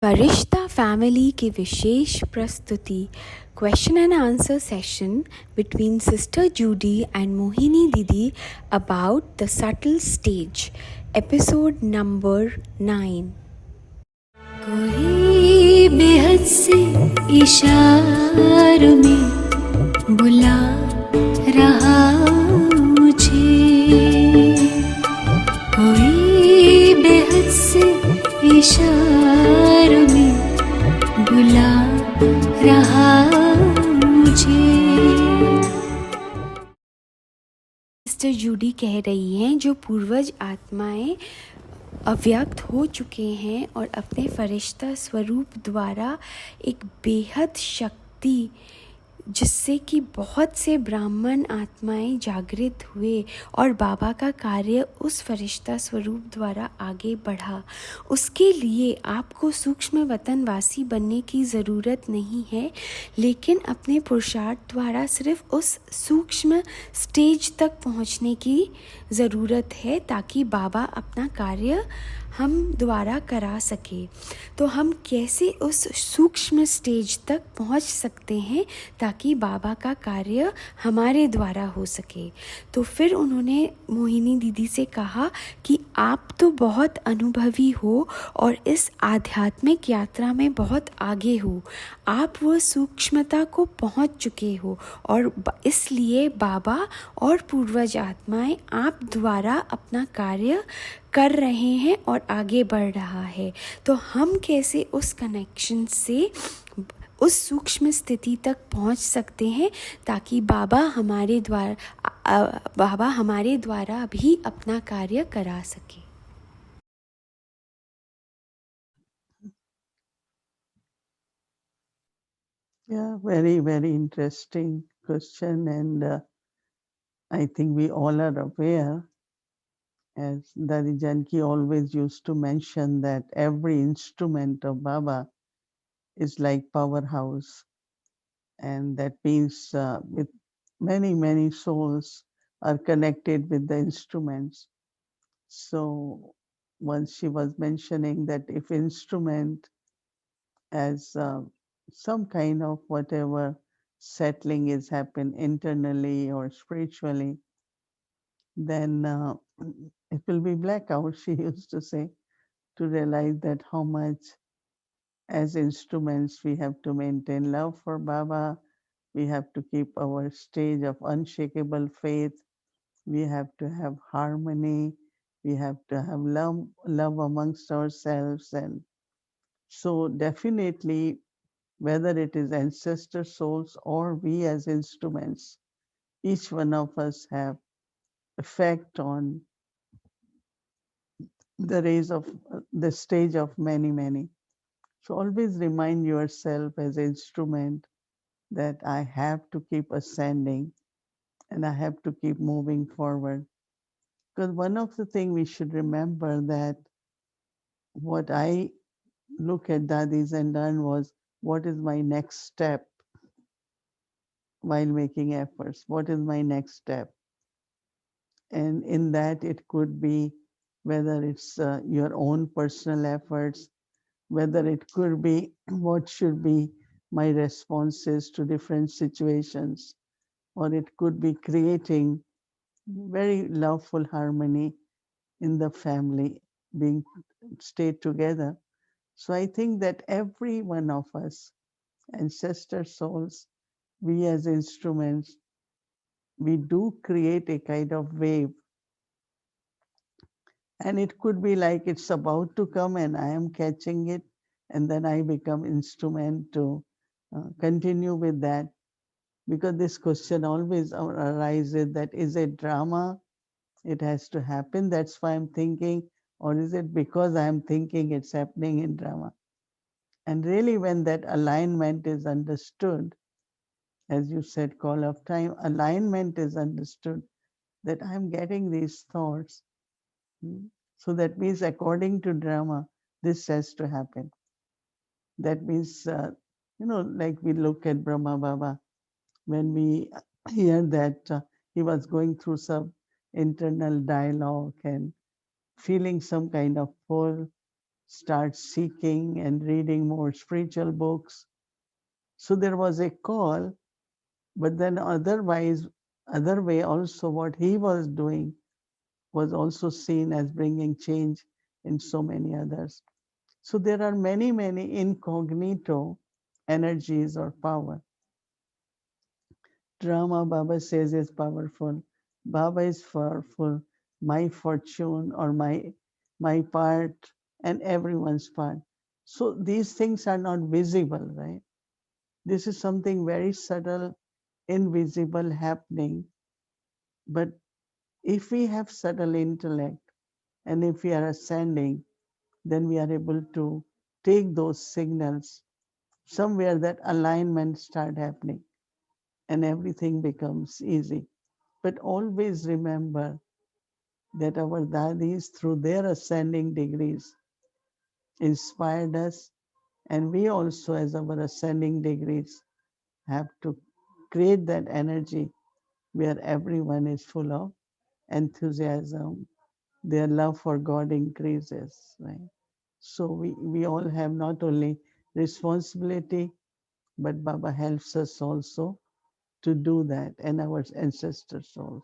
फरिश्ता family की विशेष प्रस्तुति question and answer session between sister Judy and Mohini Didi about the subtle stage episode number 9। कोई बेहद से इशारों में बुला रहा मुझे, कोई बेहद से इशारों में बुला रहा मुझे। सिस्टर जूडी कह रही हैं जो पूर्वज आत्माएं अव्यक्त हो चुके हैं और अपने फरिश्ता स्वरूप द्वारा एक बेहद शक्ति जिससे कि बहुत से ब्राह्मण आत्माएं जागृत हुए और बाबा का कार्य उस फरिश्ता स्वरूप द्वारा आगे बढ़ा। उसके लिए आपको सूक्ष्म वतनवासी बनने की ज़रूरत नहीं है, लेकिन अपने पुरुषार्थ द्वारा सिर्फ उस सूक्ष्म स्टेज तक पहुंचने की ज़रूरत है ताकि बाबा अपना कार्य हम द्वारा करा सके। तो हम कैसे उस सूक्ष्म स्टेज तक पहुंच सकते हैं ताकि बाबा का कार्य हमारे द्वारा हो सके। तो फिर उन्होंने मोहिनी दीदी से कहा कि आप तो बहुत अनुभवी हो और इस आध्यात्मिक यात्रा में बहुत आगे हो, आप वो सूक्ष्मता को पहुंच चुके हो और इसलिए बाबा और पूर्वज आत्माएं आप द्वारा अपना कार्य कर रहे हैं और आगे बढ़ रहा है। तो हम कैसे उस कनेक्शन से उस सूक्ष्म स्थिति तक पहुंच सकते हैं ताकि बाबा हमारे द्वारा भी अपना कार्य करा सके। Yeah, very, very interesting question. And I think we all are aware, as Dadi Janki always used to mention, that every instrument of Baba is like powerhouse. And that means with many, many souls are connected with the instruments. So once she was mentioning that if instrument as some kind of whatever settling is happen internally or spiritually, then it will be blackout, she used to say, to realize that how much as instruments we have to maintain love for Baba, we have to keep our stage of unshakable faith, we have to have harmony, we have to have love amongst ourselves. And so definitely, whether it is ancestor souls or we as instruments, each one of us have effect on the rays of the stage of many, many. So always remind yourself as instrument that I have to keep ascending and I have to keep moving forward. Because one of the things we should remember that what I look at Dadis and done was what is my next step while making efforts? What is my next step? And in that, it could be whether it's your own personal efforts, whether it could be what should be my responses to different situations, or it could be creating very loveful harmony in the family, being stay together. So I think that every one of us, ancestor souls, we as instruments, we do create a kind of wave. And it could be like it's about to come and I am catching it, and then I become instrument to continue with that. Because this question always arises that is it drama? It has to happen. That's why I'm thinking, or is it because I'm thinking it's happening in drama? And really, when that alignment is understood, as you said, call of time, alignment is understood that I'm getting these thoughts. So that means, according to drama, this has to happen. That means, like we look at Brahma Baba, when we hear that he was going through some internal dialogue and feeling some kind of pull. start seeking and reading more spiritual books. So there was a call, but then other way also what he was doing was also seen as bringing change in so many others. So there are many, many incognito energies or power. Drama, Baba says, is powerful. Baba is powerful. My fortune or my part and everyone's part. So these things are not visible, right? This is something very subtle, invisible happening. But if we have subtle intellect and if we are ascending, then we are able to take those signals somewhere that alignment start happening and everything becomes easy. But always remember that our dadis, through their ascending degrees, inspired us, and we also, as our ascending degrees, have to create that energy where everyone is full of enthusiasm, their love for God increases, right? So we all have not only responsibility, but Baba helps us also to do that, and our ancestors also.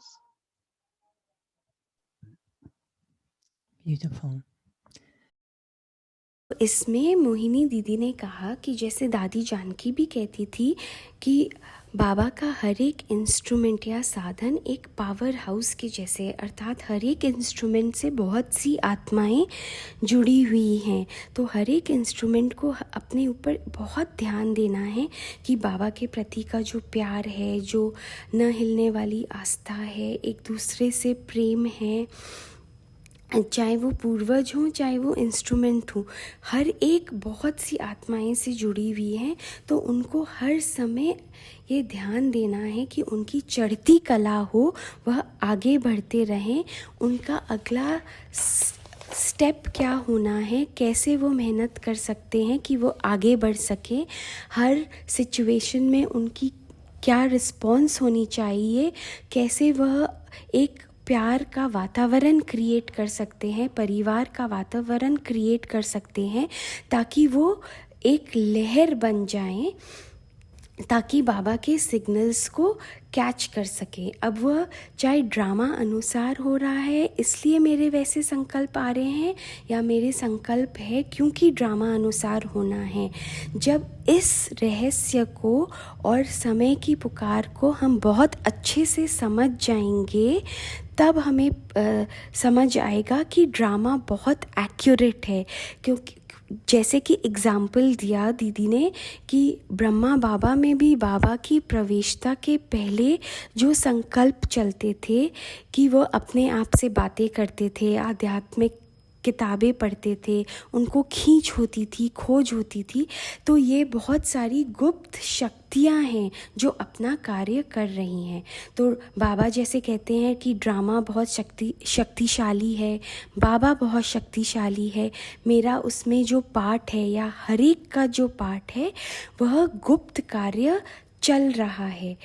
Beautiful. इसमें मोहिनी दीदी ने कहा कि जैसे दादी जानकी भी कहती थी कि बाबा का हर एक इंस्ट्रूमेंट या साधन एक पावर हाउस के जैसे, अर्थात हर एक इंस्ट्रूमेंट से बहुत सी आत्माएं जुड़ी हुई हैं। तो हर एक इंस्ट्रूमेंट को अपने ऊपर बहुत ध्यान देना है कि बाबा के प्रति का जो प्यार है, जो न हिलने वाली आस्था है, एक दूसरे से प्रेम है, चाहे वो पूर्वज हों चाहे वो इंस्ट्रूमेंट हों, हर एक बहुत सी आत्माएं से जुड़ी हुई हैं। तो उनको हर समय ये ध्यान देना है कि उनकी चढ़ती कला हो, वह आगे बढ़ते रहें। उनका अगला स्टेप क्या होना है, कैसे वो मेहनत कर सकते हैं कि वो आगे बढ़ सकें, हर सिचुएशन में उनकी क्या रिस्पॉन्स होनी चाहिए, कैसे वह एक प्यार का वातावरण क्रिएट कर सकते हैं, परिवार का वातावरण क्रिएट कर सकते हैं, ताकि वो एक लहर बन जाएं, ताकि बाबा के सिग्नल्स को कैच कर सकें। अब वह चाहे ड्रामा अनुसार हो रहा है इसलिए मेरे वैसे संकल्प आ रहे हैं, या मेरे संकल्प है क्योंकि ड्रामा अनुसार होना है। जब इस रहस्य को और समय की पुकार को हम बहुत अच्छे से समझ जाएंगे, तब हमें समझ आएगा कि ड्रामा बहुत एक्यूरेट है। क्योंकि जैसे कि एग्ज़ाम्पल दिया दीदी ने कि ब्रह्मा बाबा में भी बाबा की प्रवेशता के पहले जो संकल्प चलते थे कि वो अपने आप से बातें करते थे, आध्यात्मिक किताबें पढ़ते थे, उनको खींच होती थी, खोज होती थी। तो ये बहुत सारी गुप्त शक्तियाँ हैं जो अपना कार्य कर रही हैं। तो बाबा जैसे कहते हैं कि ड्रामा बहुत शक्तिशाली है, बाबा बहुत शक्तिशाली है, मेरा उसमें जो पार्ट है या हर एक का जो पार्ट है वह गुप्त कार्य चल रहा है।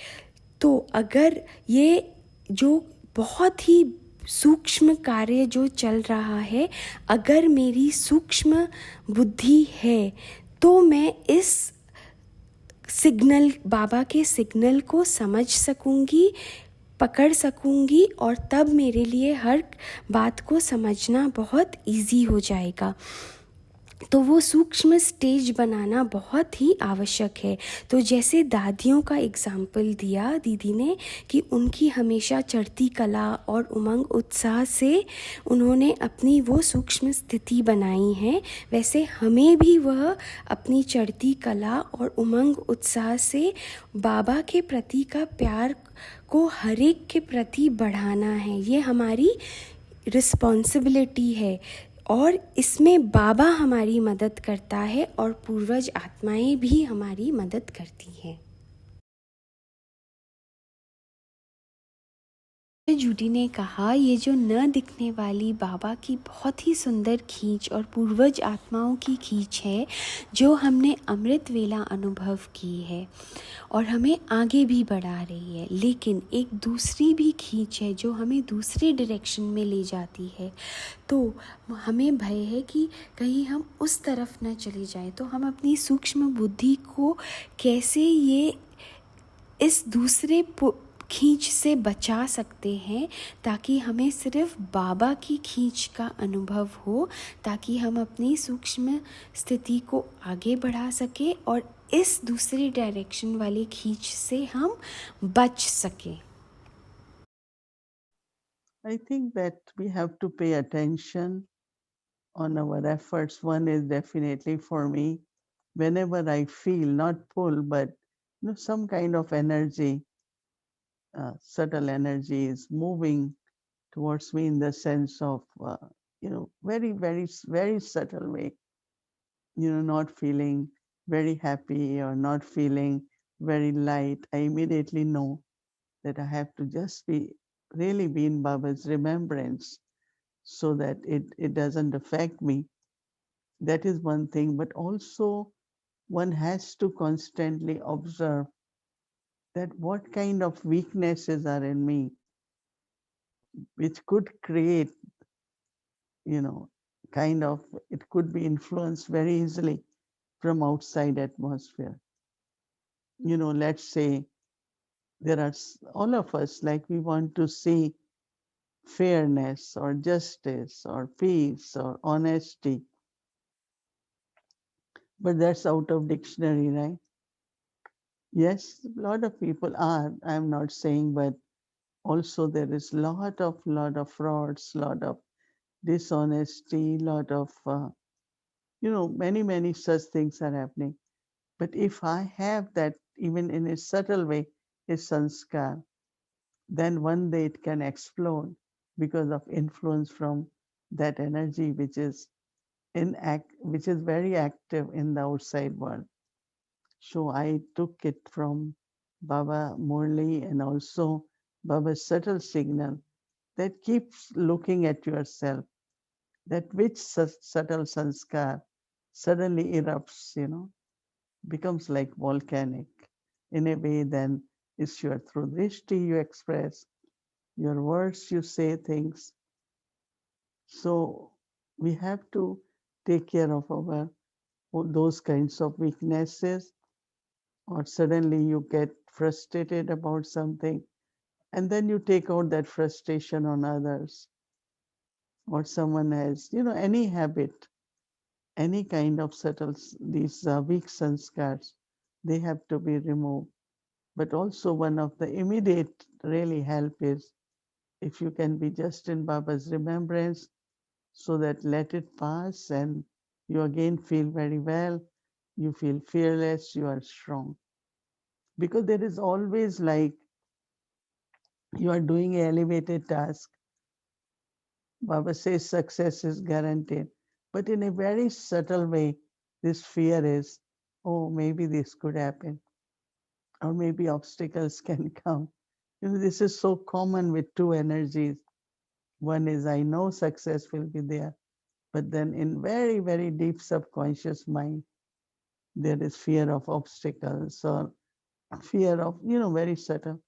तो अगर ये जो बहुत ही सूक्ष्म कार्य जो चल रहा है, अगर मेरी सूक्ष्म बुद्धि है तो मैं इस सिग्नल, बाबा के सिग्नल को समझ सकूंगी, पकड़ सकूंगी, और तब मेरे लिए हर बात को समझना बहुत इजी हो जाएगा। तो वो सूक्ष्म स्टेज बनाना बहुत ही आवश्यक है। तो जैसे दादियों का एग्जाम्पल दिया दीदी ने कि उनकी हमेशा चढ़ती कला और उमंग उत्साह से उन्होंने अपनी वो सूक्ष्म स्थिति बनाई है, वैसे हमें भी वह अपनी चढ़ती कला और उमंग उत्साह से बाबा के प्रति का प्यार को हर एक के प्रति बढ़ाना है। ये हमारी रिस्पॉन्सिबिलिटी है और इसमें बाबा हमारी मदद करता है और पूर्वज आत्माएं भी हमारी मदद करती हैं। जूडी ने कहा, ये जो न दिखने वाली बाबा की बहुत ही सुंदर खींच और पूर्वज आत्माओं की खींच है, जो हमने अमृत वेला अनुभव की है और हमें आगे भी बढ़ा रही है। लेकिन एक दूसरी भी खींच है जो हमें दूसरे डायरेक्शन में ले जाती है। तो हमें भय है कि कहीं हम उस तरफ न चले जाएं। तो हम अपनी सूक्ष्म बुद्धि को कैसे ये इस दूसरे खींच से बचा सकते हैं, ताकि हमें सिर्फ बाबा की खींच का अनुभव हो, ताकि हम अपनी सूक्ष्म स्थिति को आगे बढ़ा सकें और इस दूसरे डायरेक्शन वाली खींच से हम बच सकें। I think that we have to pay attention on our efforts. One is definitely for me, whenever I feel not pull, but some kind of energy, subtle energy is moving towards me in the sense of, very, very, very subtle way, not feeling very happy or not feeling very light. I immediately know that I have to just really be in Baba's remembrance so that it doesn't affect me. That is one thing. But also, one has to constantly observe that what kind of weaknesses are in me, which could create, you know, it could be influenced very easily from outside atmosphere. Let's say there are all of us, like we want to see fairness or justice or peace or honesty, but that's out of dictionary, right? Yes, a lot of people are. I'm not saying, but also there is lot of frauds, lot of dishonesty, lot of many such things are happening. But if I have that, even in a subtle way, a sanskar, then one day it can explode because of influence from that energy which is very active in the outside world. So I took it from Baba Murli and also Baba's subtle signal that keeps looking at yourself, that which subtle sanskar suddenly erupts, becomes like volcanic. In a way, then it's your through drishti you express, your words you say things. So we have to take care of our those kinds of weaknesses, or suddenly you get frustrated about something and then you take out that frustration on others, or someone has any habit, any kind of subtle these weak sanskars, they have to be removed. But also one of the immediate really help is if you can be just in Baba's remembrance, so that let it pass and you again feel very well, you feel fearless, you are strong. Because there is always like you are doing an elevated task. Baba says success is guaranteed. But in a very subtle way, this fear is, oh, maybe this could happen, or maybe obstacles can come. This is so common with two energies. One is, I know success will be there, but then in very, very deep subconscious mind, there is fear of obstacles or fear of, very subtle.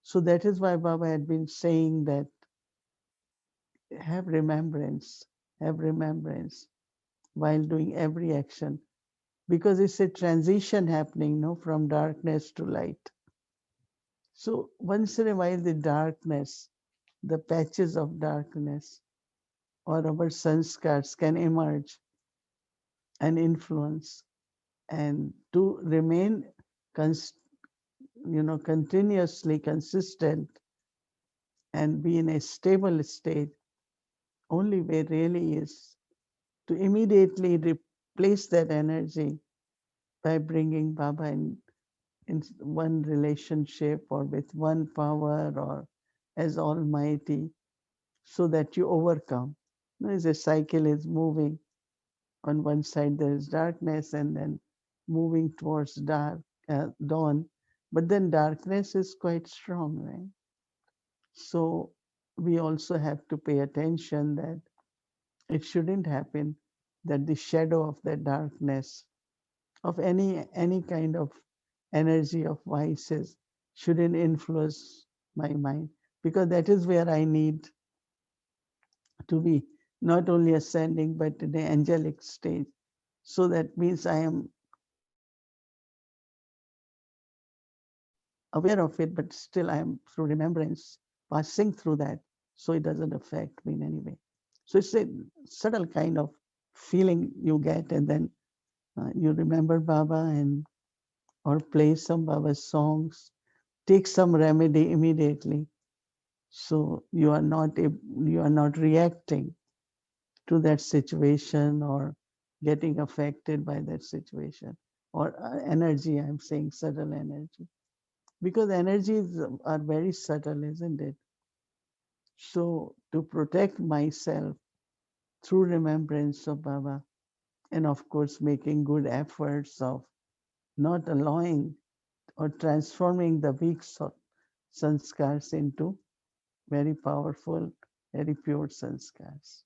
So that is why Baba had been saying that have remembrance, have remembrance while doing every action, because it's a transition happening, no, from darkness to light. So once in a while, the darkness, the patches of darkness, or our sanskars can emerge and influence, and to remain, continuously consistent and be in a stable state. Only way really is to immediately replace that energy by bringing Baba in one relationship or with one power or as Almighty, so that you overcome. As a cycle is moving, on one side there is darkness and then moving towards dawn, but then darkness is quite strong, right? So we also have to pay attention that it shouldn't happen that the shadow of that darkness of any kind of energy of vices shouldn't influence my mind, because that is where I need to be not only ascending but in the angelic stage. So that means I am aware of it, but still I am through remembrance passing through that, so it doesn't affect me in any way. So it's a subtle kind of feeling you get, and then you remember Baba and or play some Baba songs, take some remedy immediately, so you are not reacting to that situation or getting affected by that situation or energy. I'm saying subtle energy, because energies are very subtle, isn't it? So to protect myself through remembrance of Baba, and of course making good efforts of not allowing or transforming the weak sanskars into very powerful, very pure sanskars.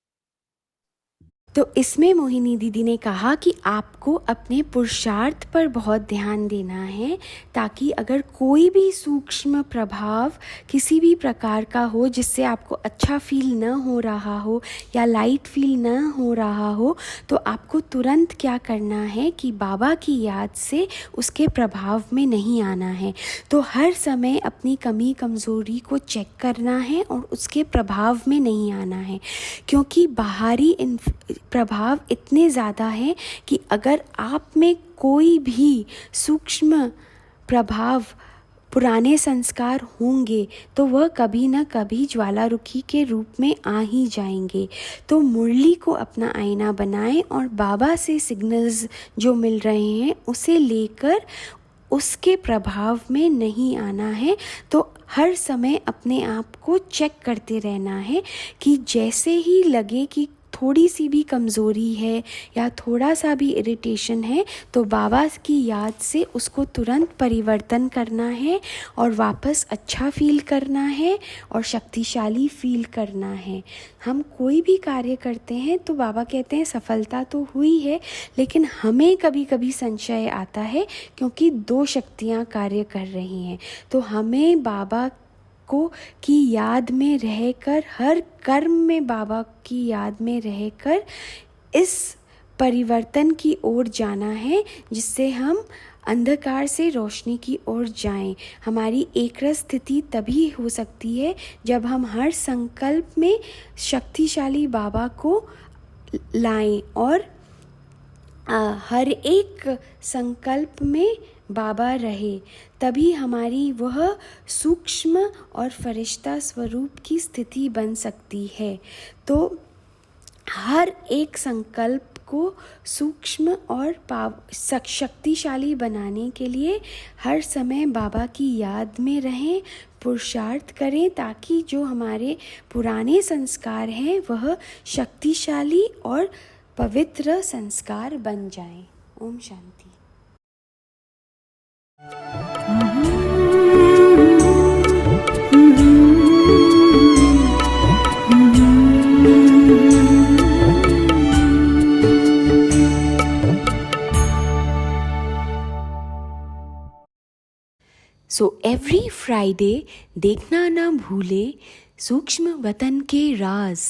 तो इसमें मोहिनी दीदी ने कहा कि आपको अपने पुरुषार्थ पर बहुत ध्यान देना है, ताकि अगर कोई भी सूक्ष्म प्रभाव किसी भी प्रकार का हो जिससे आपको अच्छा फील न हो रहा हो या लाइट फील न हो रहा हो, तो आपको तुरंत क्या करना है कि बाबा की याद से उसके प्रभाव में नहीं आना है। तो हर समय अपनी कमी कमज़ोरी को चेक करना है और उसके प्रभाव में नहीं आना है, क्योंकि बाहरी प्रभाव इतने ज़्यादा हैं कि अगर आप में कोई भी सूक्ष्म प्रभाव पुराने संस्कार होंगे तो वह कभी न कभी ज्वालामुखी के रूप में आ ही जाएंगे। तो मुरली को अपना आईना बनाएं और बाबा से सिग्नल्स जो मिल रहे हैं उसे लेकर उसके प्रभाव में नहीं आना है। तो हर समय अपने आप को चेक करते रहना है कि जैसे ही लगे कि थोड़ी सी भी कमज़ोरी है या थोड़ा सा भी इरिटेशन है, तो बाबा की याद से उसको तुरंत परिवर्तन करना है और वापस अच्छा फील करना है और शक्तिशाली फील करना है। हम कोई भी कार्य करते हैं तो बाबा कहते हैं सफलता तो हुई है, लेकिन हमें कभी कभी संशय आता है क्योंकि दो शक्तियाँ कार्य कर रही हैं। तो हमें बाबा को की याद में रहकर, हर कर्म में बाबा की याद में रहकर इस परिवर्तन की ओर जाना है, जिससे हम अंधकार से रोशनी की ओर जाएं। हमारी एकरस स्थिति तभी हो सकती है जब हम हर संकल्प में शक्तिशाली बाबा को लाएं और हर एक संकल्प में बाबा रहे, तभी हमारी वह सूक्ष्म और फरिश्ता स्वरूप की स्थिति बन सकती है। तो हर एक संकल्प को सूक्ष्म और शक्तिशाली बनाने के लिए हर समय बाबा की याद में रहें, पुरुषार्थ करें, ताकि जो हमारे पुराने संस्कार हैं वह शक्तिशाली और पवित्र संस्कार बन जाएं। Om Shanti. So every Friday देखना ना भूले सूक्ष्म वतन के राज।